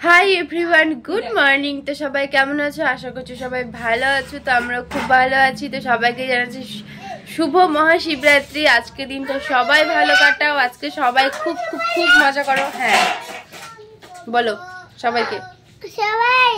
Hi everyone, good morning. তো সবাই কেমন আছো? আশা করছি সবাই ভালো আছো। তো আমরা খুব ভালো আছি। তো সবাইকে জানাচ্ছি শুভ মহাশিবরাত্রি। আজকে দিনটা সবাই ভালো কাটাও। আজকে সবাই খুব খুব খুব মজা করো। হ্যাঁ বলো সবাইকে, সবাই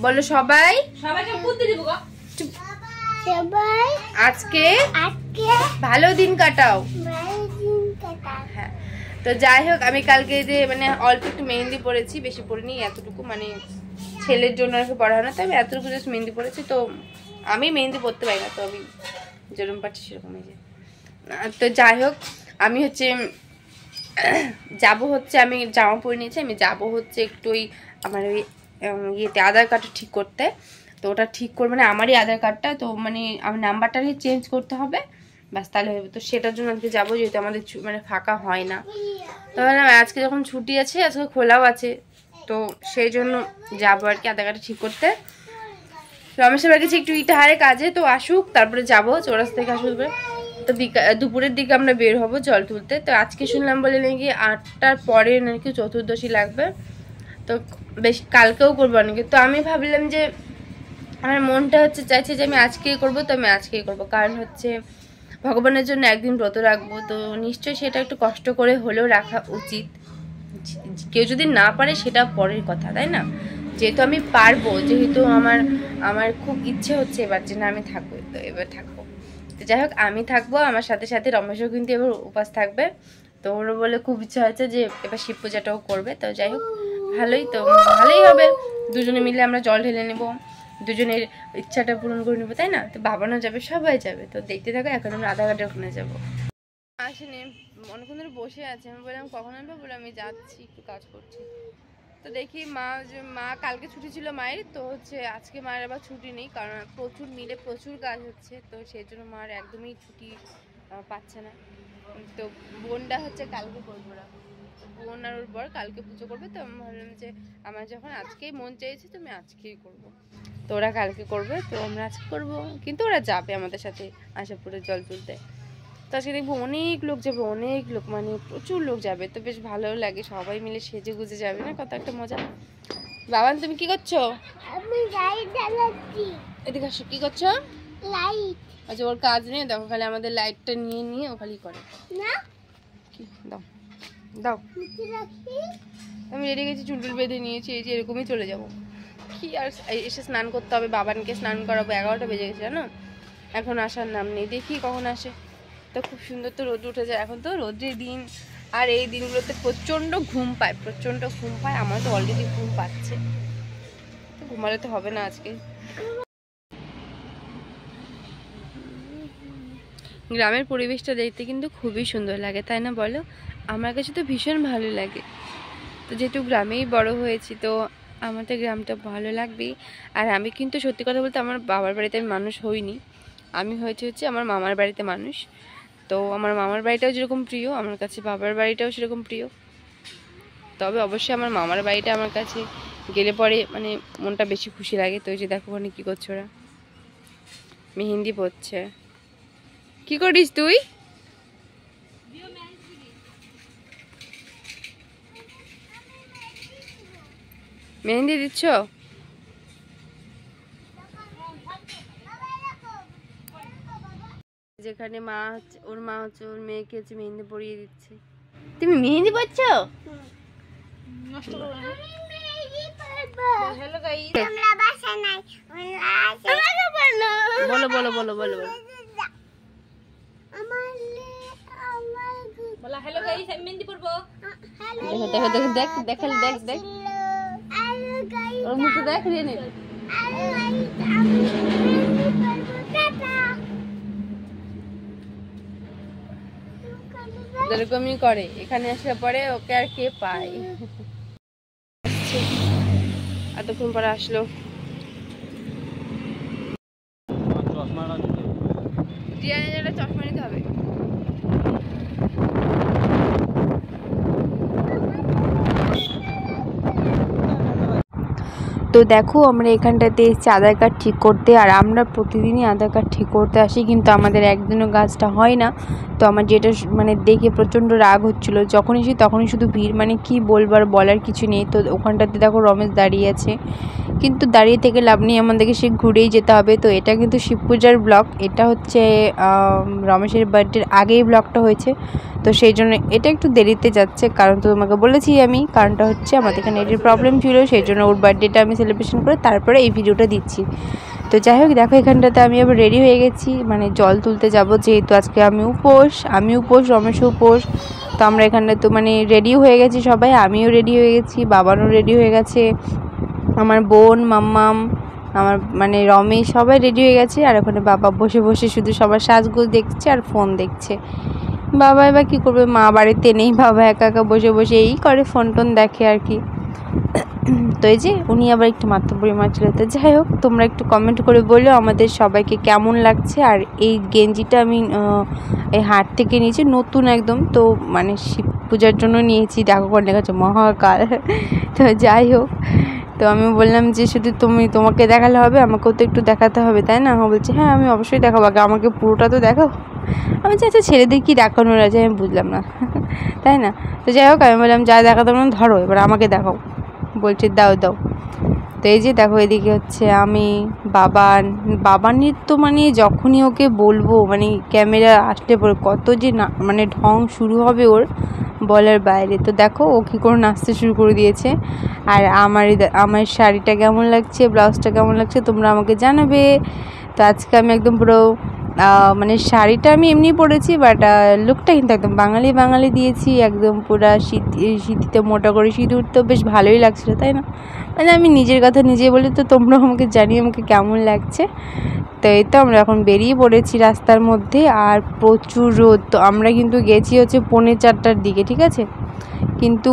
বলো সবাই সবাইকে বুদ্ধি দিব গো। সবাই আজকে ভালো দিন কাটাও। হ্যাঁ, তো যাই হোক, আমি কালকে যে মানে অল্প একটু মেহেন্দি পরেছি, বেশি পরিনি, এতটুকু মানে ছেলের জন্য আর কি পড়া হয় না, তো আমি এতটুকু জাস্ট মেহেন্দি পরেছি। তো আমি মেহেন্দি পরতে পারি না, তো আমি যেরকম পারছি সেরকম। এই যে তো যাই হোক, আমি হচ্ছে আমি জামা পরে নিয়েছি। আমি যাবো হচ্ছে একটু ওই আমার ওই ইয়েতে আধার কার্ডটা ঠিক করতে। তো ওটা ঠিক করবে, মানে আমারই আধার কার্ডটা, তো মানে আমার নাম্বারটা চেঞ্জ করতে হবে, ব্যাস তাহলে হবে। তো সেটার জন্য আজকে যাবো, যেহেতু আমাদের মানে ফাঁকা হয় না। তো ভাবলাম আজকে যখন ছুটি আছে, আজকে খোলাও আছে, তো সেই জন্য যাবো আর কি আধার কার্ডটা ঠিক করতে। রমেশের বাড়ি গেছি একটু ইটাহারে কাজে, তো আসুক, তারপরে যাবো চৌরাস্তা থেকে আসবে। তো দুপুরের দিকে আমরা বের হবো জল তুলতে। তো আজকে শুনলাম বলে নাকি 8টার পরে নাকি চতুর্দশী লাগবে, তো বেশ কালকেও করবো অনেকে। তো আমি ভাবলাম যে আমার মনটা হচ্ছে চাইছে যে আমি আজকেই করবো, তো আমি আজকেই করবো। কারণ হচ্ছে ভগবানের জন্য একদিন ব্রত রাখবো, তো নিশ্চয়ই সেটা একটু কষ্ট করে হলেও রাখা উচিত। কেউ যদি না পারে সেটা পরের কথা, তাই না? যেহেতু আমি পারবো, যেহেতু আমার খুব ইচ্ছে হচ্ছে এবার যে না আমি থাকবো, তো এবার থাকবো। তো যাই হোক, আমি থাকবো, আমার সাথে সাথে রমেশও কিন্তু এবার উপাস থাকবে। তো ওরও বলে খুব ইচ্ছা হচ্ছে যে এবার শিব পূজাটাও করবে। তো যাই হোক, ভালোই হবে। দুজনে মিলে আমরা জল ঢেলে নেবো, দুজনের ইচ্ছাটা পূরণ করে নেবো, তাই না? তো বাবানও যাবে, সবাই যাবে। তো দেখতে থাকো, এখন আমরা আধা ঘন্টা ওখানে যাবো। আসেনি, অনেকক্ষণ ধরে বসে আছে। আমি বললাম কখন আসবো, বলে আমি যাচ্ছি, একটু কাজ করছি। তো দেখি মা কালকে ছুটি ছিল মায়ের, তো হচ্ছে আজকে মায়ের আবার ছুটি নেই, কারণ প্রচুর কাজ হচ্ছে, তো সেই জন্য মার একদমই ছুটি পাচ্ছে না। তো বোনটা হচ্ছে কালকে করবো, বোন আর ওর বর কালকে পুজো করবে। তো আমি ভাবলাম যে আমার যখন আজকেই মন চাইছে, তো আমি আজকেই করবো। তো ওরা কালকে করবে, তো আমরা আজকে করবো, কিন্তু ওরা যাবে আমাদের সাথে আশাপুরে জল তুলতে। তো আজকে দেখবো অনেক লোক যাবে, অনেক লোক, মানে প্রচুর লোক যাবে। তো বেশ ভালো লাগে, সবাই মিলে সেজে গুজে যাবে না, কত একটা মজা। বাবান তুমি কি করছো? আমি লাইট জ্বালাচ্ছি। এদিকে আসো, কি করছো? লাইট। আচ্ছা, ওর কাজ নেই, দেখো খালি আমাদের লাইটটা নিয়ে ও খালি করে না কি। দাও আমি রেডি গেছি, চুলটুল বেঁধে নিয়েছি, এই যে এরকমই চলে যাব। কি আর এসে স্নান করতে হবে, বাবানকে স্নান করাবো। 11টা বেজে গেছে জানো, এখন আসার নাম নেই, দেখি কখন আসে। তো খুব সুন্দর তো রোদ উঠে যায়, এখন তো রোদ্রের দিন, আর এই দিনগুলোতে প্রচণ্ড ঘুম পায়, আমার তো অলরেডি ঘুম পাচ্ছে, তো ঘুমালে তো হবে না আজকে। গ্রামের পরিবেশটা দেখতে কিন্তু খুবই সুন্দর লাগে, তাই না বলো? আমার কাছে তো ভীষণ ভালো লাগে। তো যেহেতু গ্রামেই বড় হয়েছি, তো আমাদের গ্রামটা ভালো লাগবেই। আর আমি কিন্তু সত্যি কথা বলতে আমার বাবার বাড়িতে আমি মানুষ হইনি, আমি হচ্ছে আমার মামার বাড়িতে মানুষ। তো আমার মামার বাড়িটাও যেরকম প্রিয়, আমার কাছে বাবার বাড়িটাও সেরকম প্রিয়। তবে অবশ্যই আমার মামার বাড়িটা আমার কাছে গেলে পরে মানে মনটা বেশি খুশি লাগে। তো ওই যে দেখো ওখানে কী করছে ওরা, মেহেন্দি পরছে। কি করিস তুই? মেহেন্দি দিচ্ছ? যেখানে ওর মা হচ্ছে ওর মেয়েকে হচ্ছে মেহেন্দি পরিয়ে দিচ্ছে। তুমি মেহেন্দি পরছো? বলো বলো বলো বলো বলো। হ্যালো গাইস, আমি মেহেন্দি পরবো। দেখো দেখো দেখো দেখ দেখ দেখ ওর মুখে দেখ রেনে। এরকমই করে, এখানে আসলে পরে ওকে আর কে পায়। এতক্ষণ পরে আসলো। চশমা নিতে হবে। তো দেখো আমরা এখানটাতে এসেছি আধার কার্ড ঠিক করতে, আর আমরা প্রতিদিনই আধার কার্ড ঠিক করতে আসি, কিন্তু আমাদের একদিনও কাজটা হয় না। তো আমার যেটা মানে দেখে প্রচণ্ড রাগ হচ্ছিলো, যখন এসে তখনই শুধু ভিড়, মানে কি বলবার বলার কিছু নেই। তো ওখানটাতে দেখো রমেশ দাঁড়িয়ে আছে, কিন্তু দাঁড়িয়ে থেকে লাভ নেই, আমাদেরকে সে ঘুরেই যেতে হবে। তো এটা কিন্তু শিব পূজার ব্লগ, এটা হচ্ছে রমেশের বার্থডের আগেই ব্লগটা হয়েছে, তো সেই জন্য এটা একটু দেরিতে যাচ্ছে। কারণ তো তোমাকে বলেছি আমি, কারণটা হচ্ছে আমাদের এখানে নেটের প্রবলেম ছিল, সেই জন্য ওর বার্থডেটা আমি সেলিব্রেশন করে তারপরে এই ভিডিওটা দিচ্ছি। তো যাই হোক দেখো এখানটাতে আমি আবার রেডি হয়ে গেছি, মানে জল তুলতে যাব, যেহেতু আজকে আমি উপোস রমেশও উপোস। তো আমরা এখানটা তো মানে রেডি হয়ে গেছি সবাই, আমিও রেডি হয়ে গেছি, বাবানও রেডি হয়ে গেছে, আমার বোন মাম্মাম, আমার মানে রমেশ সবাই রেডি হয়ে গেছে। আর ওখানে বাবা বসে বসে শুধু সবার সাজগোজ দেখছে আর ফোন দেখছে। বাবা এবার কী করবে, মা বাড়িতে নেই, বাবা একা একা বসে বসে এই করে, ফোন টোন দেখে আর কি। তো এই যে উনি আবার একটু মাতব্বরি মারছিল। তো যাই হোক তোমরা একটু কমেন্ট করে বলো আমাদের সবাইকে কেমন লাগছে। আর এই গেঞ্জিটা আমি এই হাট থেকে নিয়েছি নতুন একদম, তো মানে শিব পূজার জন্য নিয়েছি, দেখো করে লেখা আছে মহাকাল। তো যাই হোক, তো আমি বললাম যে শুধু তোমাকে দেখালে হবে, আমাকেও তো একটু দেখাতে হবে তাই না? বলছে হ্যাঁ আমি অবশ্যই দেখাবো, আগে আমাকে পুরোটা তো দেখাও। আমি আচ্ছা ছেলেদের কি দেখানোর আছে আমি বুঝলাম না, তাই না? তো যাই হোক আমি বললাম যা দেখাতে না ধরো, এবার আমাকে দেখাও। বলছে দাও। তো এই যে দেখো এদিকে হচ্ছে আমি, বাবানের তো মানে যখনই ওকে বলবো, মানে ক্যামেরা আসলে পরে কত যে না মানে ঢং শুরু হবে ওর বলার বাইরে। তো দেখো ও কী করে নাচতে শুরু করে দিয়েছে। আর আমার শাড়িটা কেমন লাগছে, ব্লাউজটা কেমন লাগছে তোমরা আমাকে জানাবে। তো আজকে আমি একদম পুরো মানে শাড়িটা আমি এমনি পরেছি, বাট লুকটা কিন্তু একদম বাঙালি দিয়েছি, একদম পুরো শীতিতে মোটা করে সিঁদুর, তো বেশ ভালোই লাগছিলো তাই না? মানে আমি নিজের কথা নিজে বলি, তো তোমরা আমাকে জানিয়ে আমাকে কেমন লাগছে। তো এই তো আমরা এখন বেরিয়ে পড়েছি রাস্তার মধ্যে, আর প্রচুর রোদ। তো আমরা কিন্তু গেছি হচ্ছে 3:45টার দিকে, ঠিক আছে? কিন্তু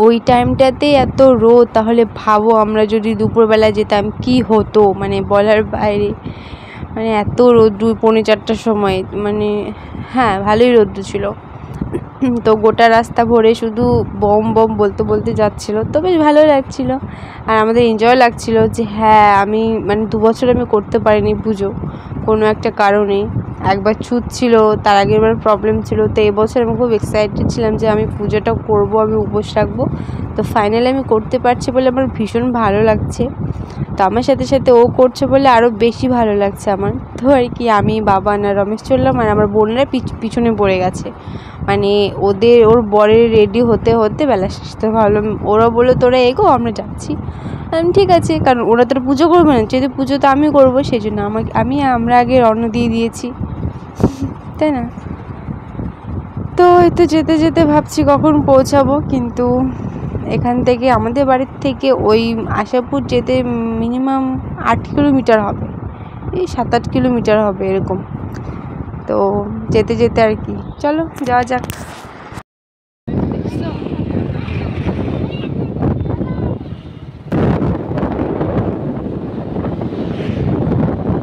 ওই টাইমটাতে এত রোদ, তাহলে ভাবো আমরা যদি দুপুরবেলা যেতাম কি হতো, মানে বলার বাইরে। মানে এত রোদ্দুর 3:45টার সময়, মানে হ্যাঁ ভালোই রোদ্দুর ছিল। তো গোটা রাস্তা ভরে শুধু বম বলতে যাচ্ছিলো, তো বেশ ভালো লাগছিলো। আর আমাদের এনজয় লাগছিলো যে হ্যাঁ আমি মানে 2 বছর আমি করতে পারিনি পুজো কোনো একটা কারণে। একবার ছুত ছিল, তার আগের বার প্রবলেম ছিল। তো এবছর আমি খুব এক্সাইটেড ছিলাম যে আমি পুজোটা করব, আমি উপোস রাখবো। তো ফাইনালি আমি করতে পারছি বলে আমার ভীষণ ভালো লাগছে। তো আমার সাথে সাথে ও করছে বলে আরও বেশি ভালো লাগছে আমার। তো আর কি আমি, বাবা না রমেশ চললাম, আর আমার বোনরা পিছনে পড়ে গেছে। মানে ওর বরের রেডি হতে বেলা শেষ। তো ভাবলাম, ওরা বললো তোরা এগো আমরা যাচ্ছি। ঠিক আছে, কারণ ওরা তো পুজো করবে না, যেহেতু পুজো তো আমি করবো, সেই জন্য আমরা আগে রওনা দিয়ে দিয়েছি, তাই না? তো এই তো যেতে যেতে ভাবছি কখন পৌঁছাবো, কিন্তু এখান থেকে আমাদের বাড়ির থেকে ওই আশাপুর যেতে মিনিমাম 8 কিলোমিটার হবে, এই 7-8 কিলোমিটার হবে এরকম। তো যেতে যেতে আর কি, চলো যাওয়া যাক।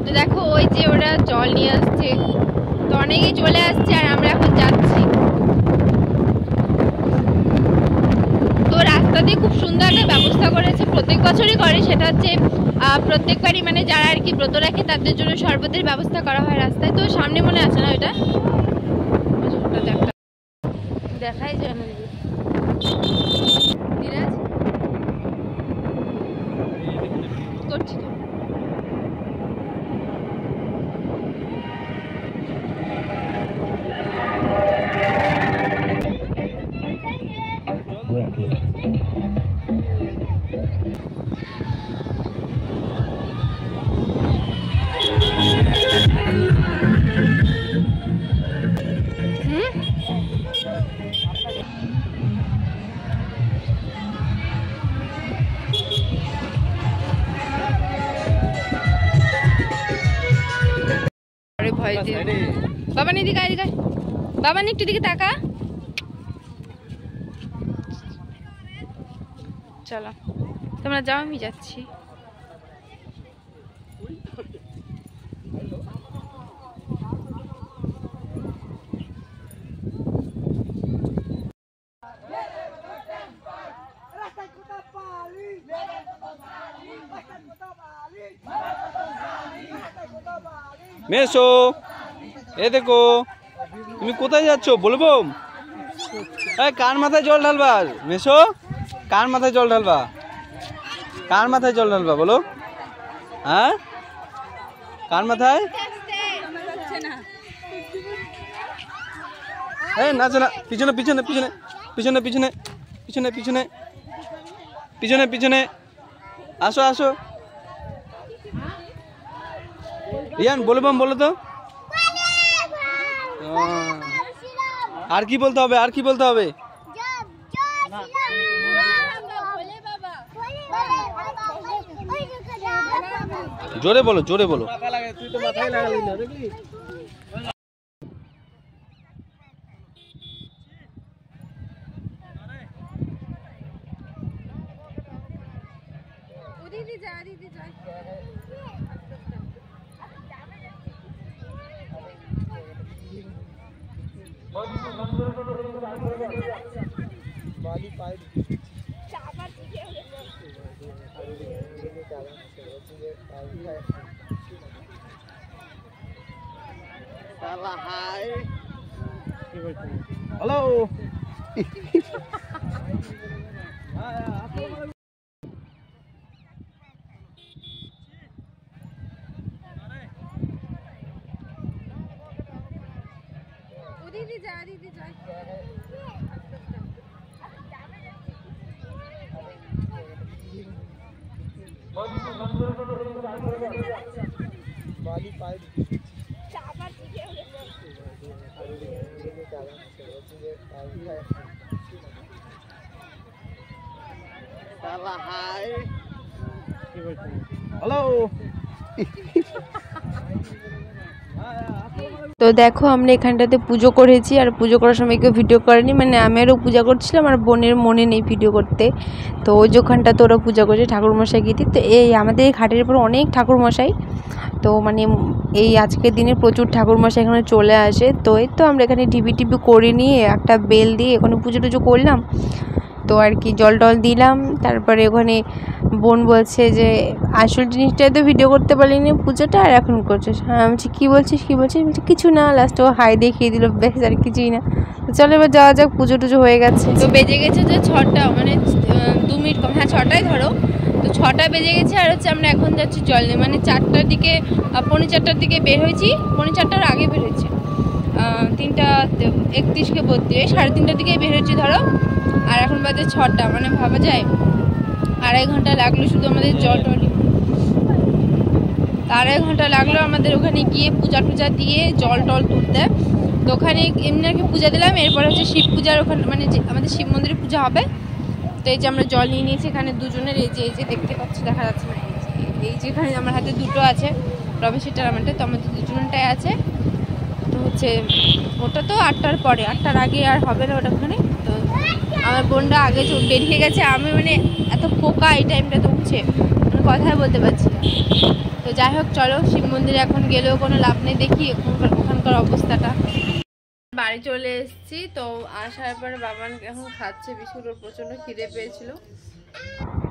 তো দেখো ওই যে ওরা জল নিয়ে আসছে, তো অনেকেই চলে আসছে আর আমরা এখন যাচ্ছি। তো রাস্তাতে খুব সুন্দর একটা ব্যবস্থা করেছে, প্রত্যেক বছরই করে, সেটা হচ্ছে প্রত্যেকবারই মানে যারা আর কি ব্রত রাখে তাদের জন্য শরবতের ব্যবস্থা করা হয় রাস্তায়। তো সামনে মনে আছে না ওইটা, দেখাই যায় না করছি তো। ভয় দিয়ে বাবা নি দিকে আয়, বাবা নি একটু দিকে তাকা। চলো তোমরা যাও, আমি যাচ্ছি। মেসো, এ দেখো তুমি কোথায় যাচ্ছ বলবো? কার মাথায় জল ঢালবা? মেসো, কার মাথায় জল ঢালবা? কার মাথায় জল ঢালবা বলো? হ্যাঁ, কার মাথায়? নাচো না, পিছনে পিছনে পিছনে পিছনে পিছনে পিছনে পিছনে পিছনে পিছনে আসো আসো। রিয়ান বলবাম বলো তো। আর কি বলতে হবে? আর কি বলতে হবে? জোরে বলো, জোরে বলো। তুই তো মাথায় লাগালি না দেখলি? Hello hello. তো দেখো আমরা এখানটাতে পুজো করেছি, আর পুজো করার সময় কেউ ভিডিও করেনি, মানে আমিও পূজা করছিলাম আর বোনের মনে নেই ভিডিও করতে। তো ওই যেখানটাতে ওরা পূজা করছে ঠাকুরমশাই গীতি। তো এই আমাদের ঘাটের উপর অনেক ঠাকুরমশাই, তো মানে এই আজকের দিনে প্রচুর ঠাকুরমশাই এখানে চলে আসে। তো এই তো আমরা এখানে টিভি করে নিয়ে একটা বেল দিয়ে ওখানে পুজো টুজো করলাম, তো আর কি জল টল দিলাম। তারপরে ওখানে বোন বলছে যে আসল জিনিসটাই তো ভিডিও করতে পারিনি পুজোটা, আর এখন করছিস? হ্যাঁ, আমি বলছি কী বলছিস কী বলছিস? বলছি কিছু না, লাস্টে ও হাই দেখিয়ে দিল, বেশ আর কিছুই না। তো চলো এবার যাওয়া যাক, পুজো টুজো হয়ে গেছে। তো বেজে গেছে যে 6টা, মানে 2 মিনিট কম, হ্যাঁ 6টাই ধরো। তো 6টা বেজে গেছে, আর হচ্ছে আমরা এখন যাচ্ছি জল নিয়ে, মানে 4টার দিকে 4:45টার দিকে বের হয়েছি, 4:45টার আগে বের হয়েছি, 3:31কে 32, 3:30টার দিকে বের হয়েছি ধরো। আর এখন বাজে 6টা, মানে ভাবা যায় 2.5 ঘন্টা লাগলো শুধু আমাদের জল টল, 2.5 ঘন্টা লাগলো আমাদের ওখানে গিয়ে পূজা টুজা দিয়ে জল টল তুলতে। তো ওখানে এমনি আর কি পূজা দিলাম, এরপর হচ্ছে শিব পূজার ওখানে, মানে যে আমাদের শিব মন্দিরে পূজা হবে। তো এই যে আমরা জল নিয়ে নিয়েছি এখানে দুজনের, এই যে দেখতে পাচ্ছি, দেখা যাচ্ছে না, এই যেখানে আমার হাতে দুটো আছে প্রবেশিটার আমারটা, তো আমাদের দুজনটাই আছে। তো হচ্ছে ওটা তো 8টার পরে, 8টার আগে আর হবে না ওটা ওখানে। তো আমার বোনটা আগে বেরিয়ে গেছে, আমি মানে এত পোকা এই টাইমটা তো উঠছে, মানে কথাই বলতে পারছি না। তো যাই হোক চলো, শিব মন্দিরে এখন গেলেও কোনো লাভ নেই, দেখি ওখানকার অবস্থাটা। বাড়ি চলে এসেছি, তো আসার পরে বাবা এখন খাচ্ছে বিস্কুট, ওর প্রচণ্ড খিদে পেয়েছিল।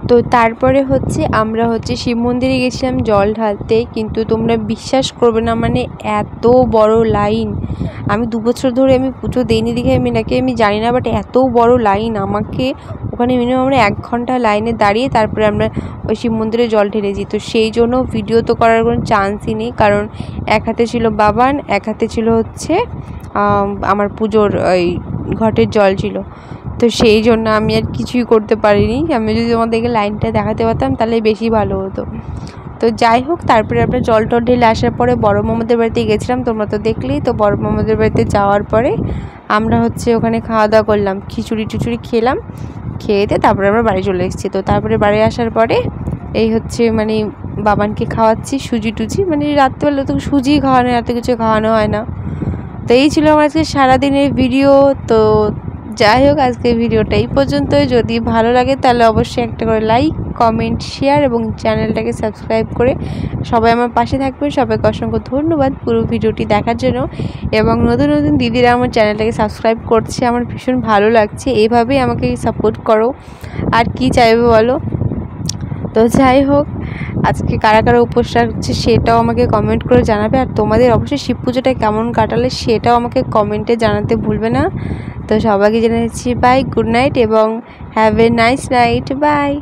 তো তারপরে হচ্ছে আমরা হচ্ছে শিব মন্দিরে গেছিলাম জল ঢালতে, কিন্তু তোমরা বিশ্বাস করবে না, মানে এত বড় লাইন। আমি 2 বছর ধরে আমি পুজো দিইনি দেখে আমি জানি না, বাট এত বড় লাইন। আমাকে ওখানে মিনিমাম আমরা 1 ঘন্টা লাইনে দাঁড়িয়ে তারপরে আমরা ওই শিব মন্দিরে জল ঢেলেছি। তো সেই জন্য ভিডিও তো করার কোনো চান্সই নেই, কারণ এক হাতে ছিল বাবান, এক হাতে ছিল হচ্ছে আমার পুজোর ওই ঘটের জল ছিল। তো সেই জন্য আমি আর কিছুই করতে পারিনি। আমি যদি তোমাদেরকে লাইনটা দেখাতে পারতাম তাহলে বেশি ভালো হতো। তো যাই হোক, তারপরে আমরা জল টল ঢেলে আসার পরে বড় মামাদের বাড়িতে গেছিলাম, তোমরা তো দেখলেই। তো বড় মামাদের বাড়িতে যাওয়ার পরে আমরা হচ্ছে ওখানে খাওয়া দাওয়া করলাম, খিচুড়ি টিচুড়ি খেলাম, খেয়েতে তারপরে আমরা বাড়ি চলে এসেছি। তো তারপরে বাড়ি আসার পরে এই হচ্ছে মানে বাবানকে খাওয়াচ্ছি সুজি টুজি, মানে রাত্রেবেলা তো সুজি খাওয়ানো, এত কিছু খাওয়ানো হয় না। তো এই ছিল আমার আজকে সারাদিনের ভিডিও। তো যাই হোক, আজকে ভিডিওটা এই পর্যন্তই। যদি ভালো লাগে তাহলে অবশ্যই একটা করে লাইক কমেন্ট, শেয়ার এবং চ্যানেলটাকে সাবস্ক্রাইব করে সবাই আমার পাশে থাকবেন। সবাইকে অসংখ্য ধন্যবাদ পুরো ভিডিওটি দেখার জন্য। এবং নতুন নতুন দিদিরা আমার চ্যানেলটাকে সাবস্ক্রাইব করছে, আমার ভীষণ ভালো লাগছে। এইভাবেই আমাকে সাপোর্ট করো, আর কি চাইবে বলো। তো যাই হোক, আজকে কারা কারা উপোস রাখছে সেটাও আমাকে কমেন্ট করে জানাবে। আর তোমাদের অবশ্যই শিব পুজোটা কেমন কাটালে সেটাও আমাকে কমেন্টে জানাতে ভুলবে না। তো সবাইকে জানাচ্ছি বাই, গুড নাইট এবং have a nice night, by.